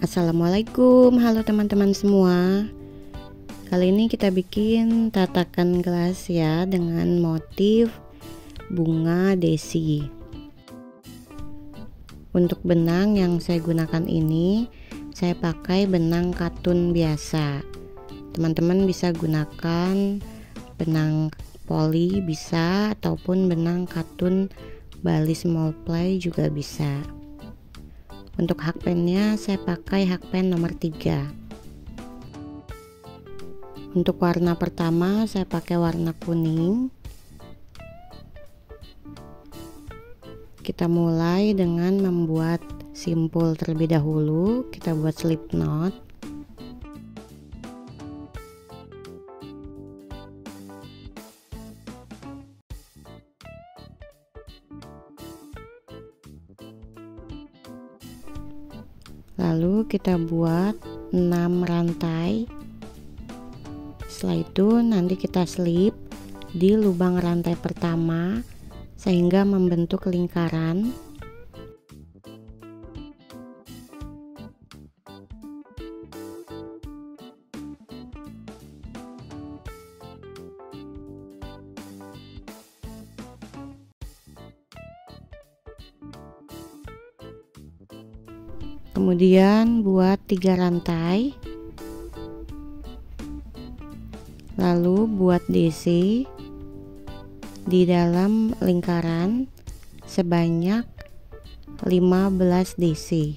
Assalamualaikum, halo teman-teman semua. Kali ini kita bikin tatakan gelas ya dengan motif bunga daisy. Untuk benang yang saya gunakan ini, saya pakai benang katun biasa. Teman-teman bisa gunakan benang poli bisa, ataupun benang katun Bali small ply juga bisa. Untuk hakpennya saya pakai hakpen nomor 3. Untuk warna pertama saya pakai warna kuning. Kita mulai dengan membuat simpul terlebih dahulu. Kita buat slip knot. Lalu kita buat 6 rantai. Setelah itu nanti kita slip di lubang rantai pertama sehingga membentuk lingkaran. Kemudian buat 3 rantai, lalu buat DC di dalam lingkaran sebanyak 15 DC.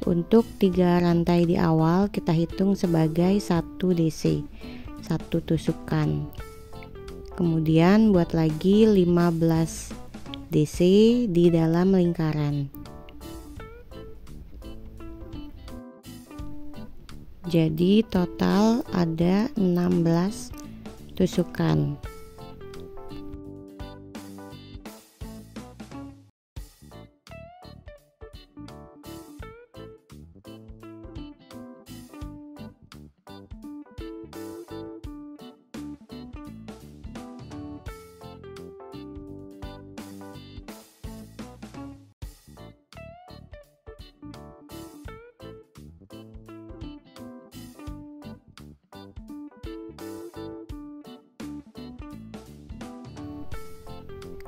Untuk 3 rantai di awal kita hitung sebagai 1 DC, 1 tusukan. Kemudian buat lagi 15 DC di dalam lingkaran. Jadi total ada 16 tusukan.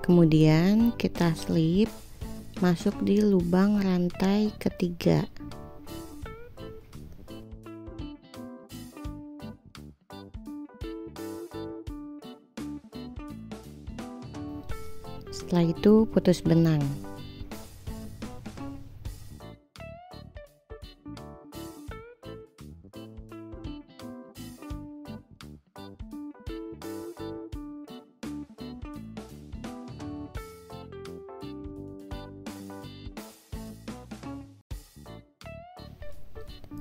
Kemudian kita slip masuk di lubang rantai ketiga. Setelah itu putus benang.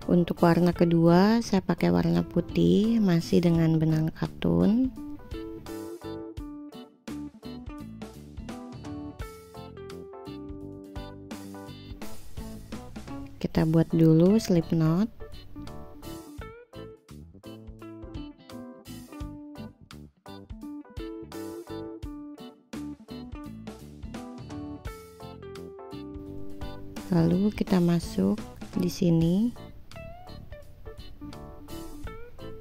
Untuk warna kedua saya pakai warna putih, masih dengan benang katun. Kita buat dulu slip knot. Lalu kita masuk di sini.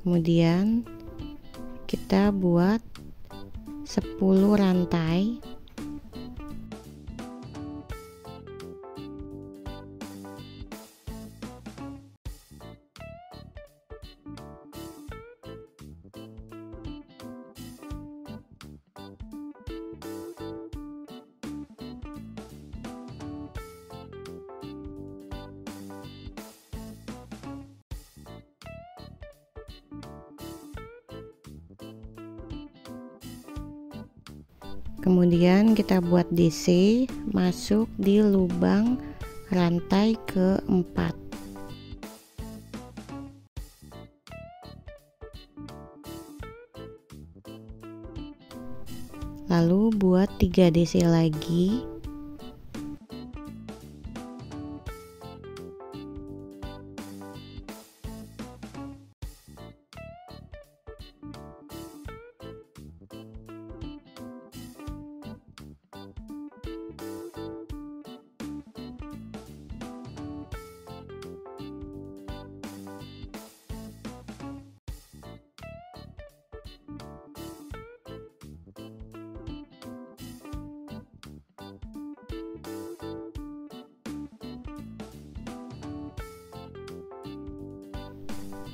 Kemudian kita buat 10 rantai. Kemudian kita buat DC masuk di lubang rantai keempat. Lalu buat 3 DC lagi.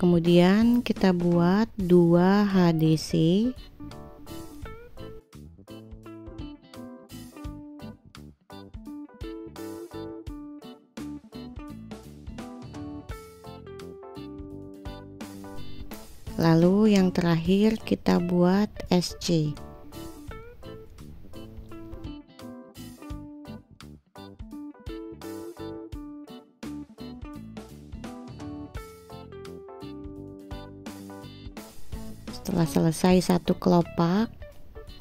Kemudian kita buat 2 HDC. Lalu yang terakhir kita buat SC. Setelah selesai satu kelopak,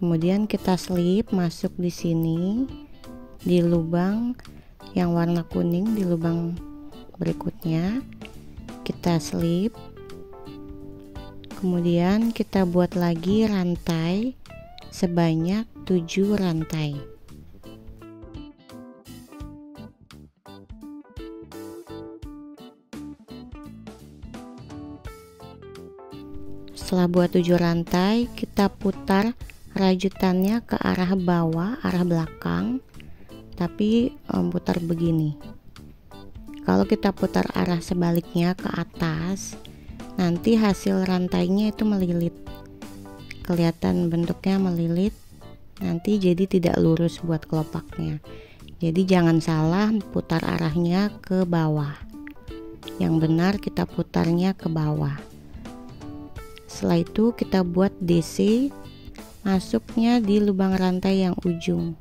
kemudian kita slip masuk di sini di lubang yang warna kuning, di lubang berikutnya kita slip. Kemudian kita buat lagi rantai sebanyak 7 rantai. Setelah buat 7 rantai, kita putar rajutannya ke arah bawah, arah belakang, tapi putar begini. Kalau kita putar arah sebaliknya ke atas, nanti hasil rantainya itu melilit, kelihatan bentuknya melilit, nanti jadi tidak lurus buat kelopaknya. Jadi jangan salah putar arahnya ke bawah, yang benar kita putarnya ke bawah. Setelah itu kita buat DC, masuknya di lubang rantai yang ujung.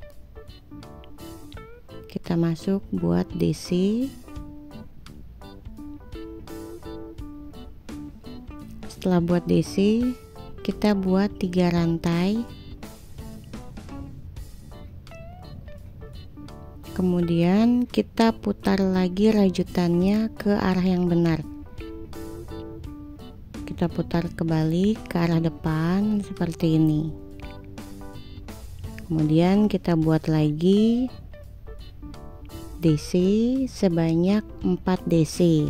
Kita masuk buat DC. Setelah buat DC, kita buat 3 rantai. Kemudian kita putar lagi rajutannya ke arah yang benar. Kita putar kebalik ke arah depan seperti ini. Kemudian kita buat lagi DC sebanyak 4 DC.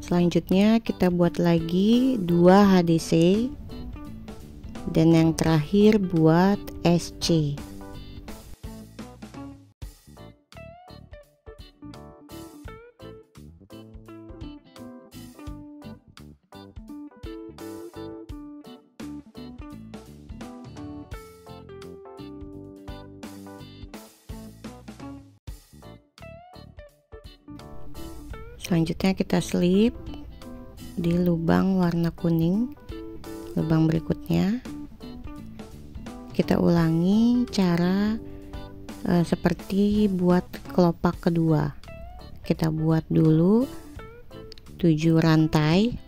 Selanjutnya kita buat lagi 2 HDC dan yang terakhir buat SC. Selanjutnya kita slip di lubang warna kuning, lubang berikutnya. Kita ulangi cara seperti buat kelopak kedua. Kita buat dulu 7 rantai.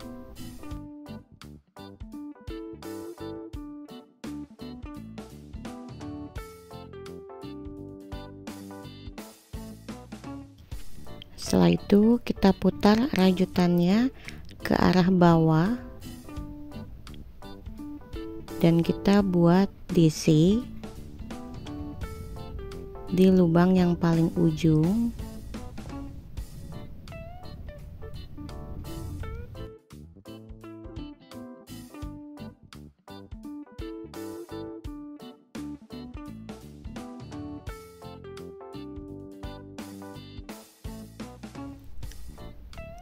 Setelah itu kita putar rajutannya ke arah bawah dan kita buat DC di lubang yang paling ujung.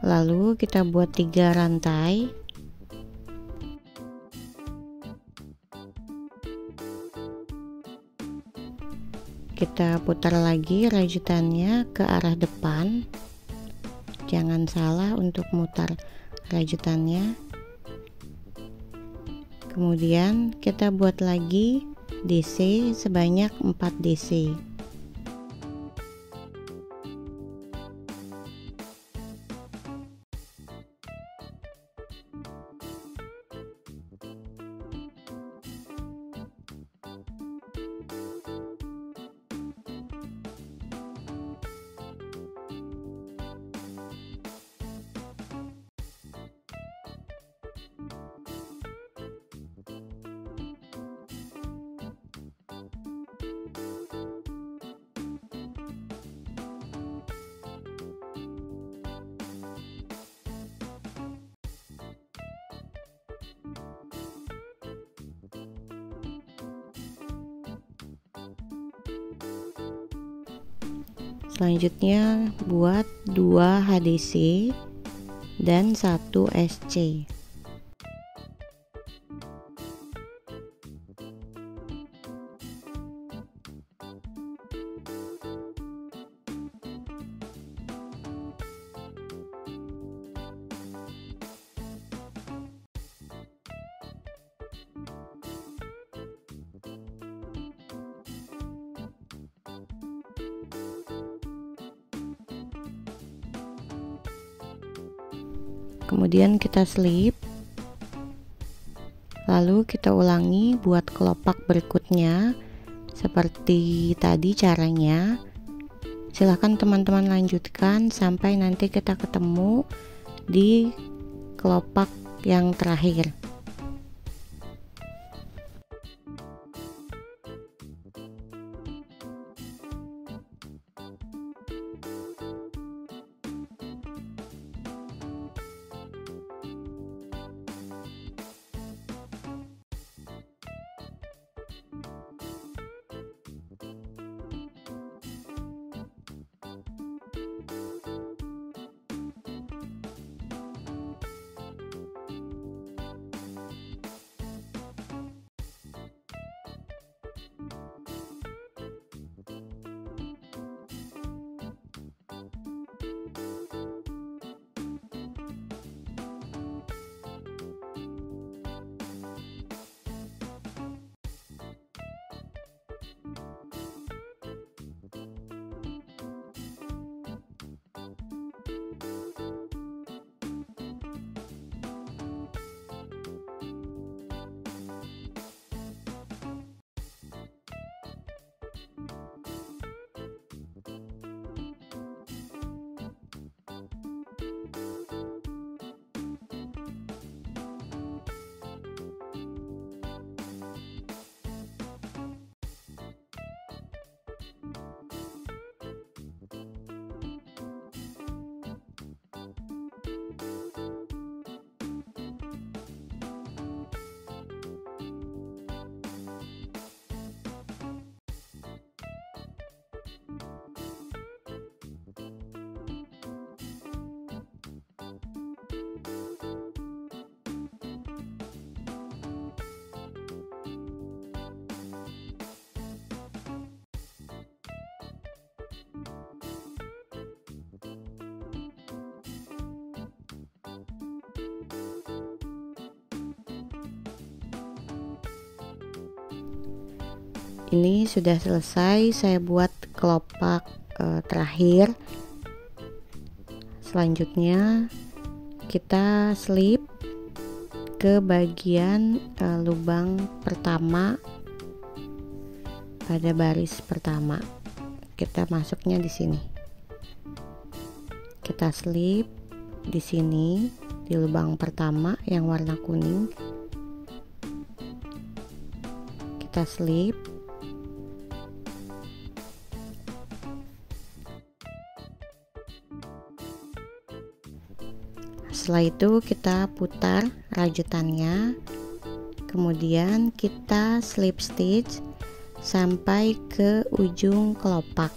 Lalu kita buat 3 rantai. Kita putar lagi rajutannya ke arah depan. Jangan salah untuk mutar rajutannya. Kemudian kita buat lagi DC sebanyak 4 DC. Selanjutnya buat 2 HDC dan 1 SC. Kemudian kita slip, lalu kita ulangi buat kelopak berikutnya seperti tadi caranya. Silahkan teman-teman lanjutkan sampai nanti kita ketemu di kelopak yang terakhir. Ini sudah selesai, saya buat kelopak terakhir. Selanjutnya kita slip ke bagian lubang pertama pada baris pertama. Kita masuknya di sini. Kita slip di sini di lubang pertama yang warna kuning. Kita slip. Setelah itu kita putar rajutannya, kemudian kita slip stitch sampai ke ujung kelopak.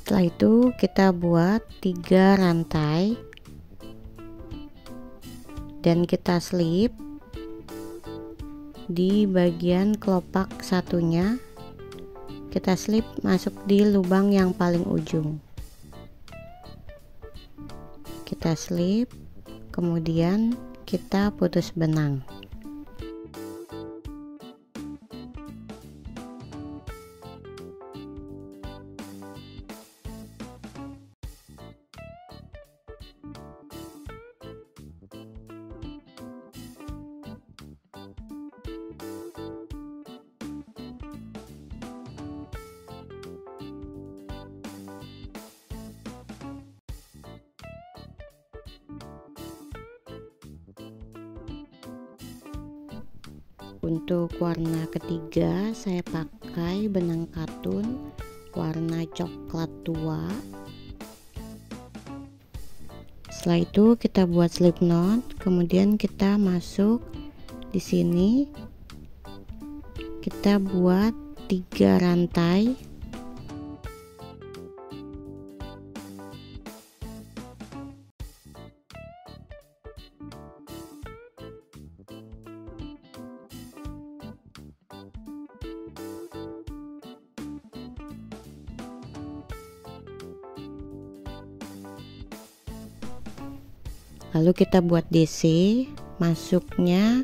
Setelah itu kita buat 3 rantai dan kita slip di bagian kelopak satunya. Kita slip masuk di lubang yang paling ujung. Kita slip, kemudian kita putus benang. Untuk warna ketiga saya pakai benang katun warna coklat tua. Setelah itu kita buat slip knot, kemudian kita masuk di sini, kita buat 3 rantai. Lalu kita buat DC, masuknya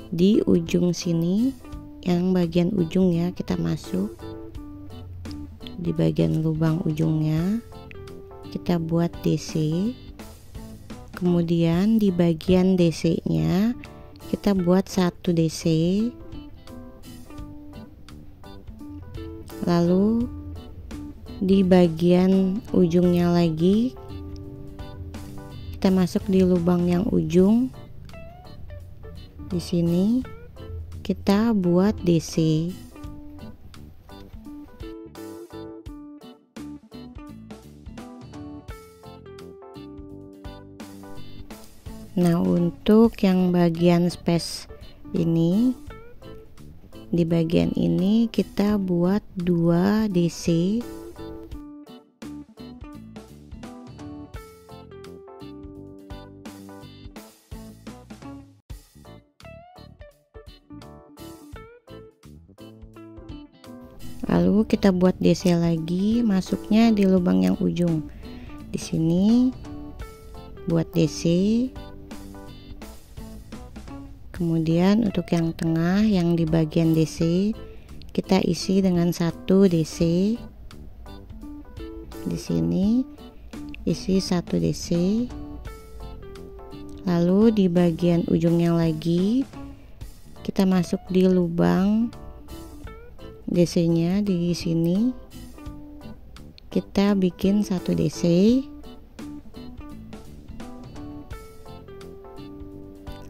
di ujung sini, yang bagian ujung ya, kita masuk di bagian lubang ujungnya, kita buat DC. Kemudian di bagian DC nya kita buat 1 DC, lalu di bagian ujungnya lagi kita masuk di lubang yang ujung. Di sini kita buat DC. Nah, untuk yang bagian space ini, di bagian ini kita buat 2 DC. Lalu kita buat DC lagi, masuknya di lubang yang ujung. Di sini buat DC. Kemudian untuk yang tengah, yang di bagian DC, kita isi dengan 1 DC. Di sini isi 1 DC. Lalu di bagian ujungnya lagi kita masuk di lubang DC nya di sini, kita bikin 1 DC.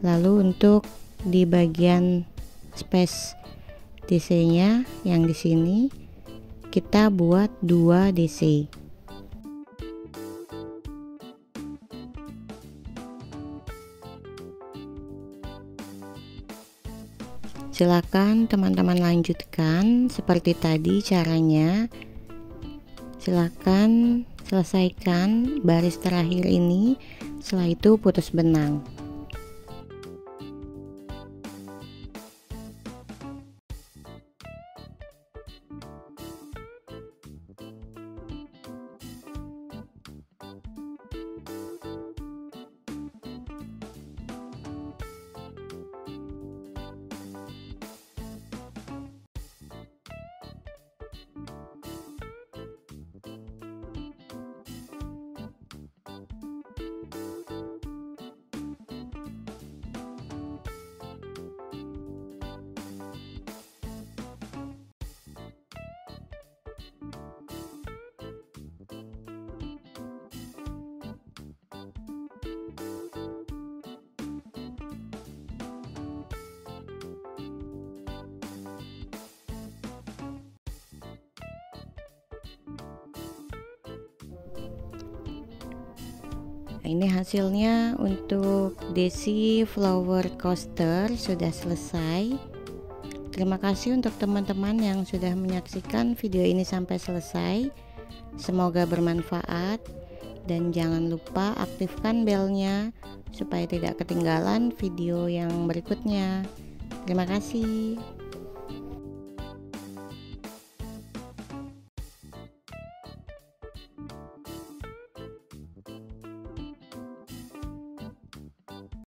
Lalu untuk di bagian space DC nya yang di sini kita buat 2 DC. Silakan teman-teman lanjutkan seperti tadi caranya. Silakan selesaikan baris terakhir ini, setelah itu putus benang. Nah, ini hasilnya untuk Desi Flower Coaster sudah selesai. Terima kasih untuk teman-teman yang sudah menyaksikan video ini sampai selesai. Semoga bermanfaat dan jangan lupa aktifkan belnya supaya tidak ketinggalan video yang berikutnya. Terima kasih.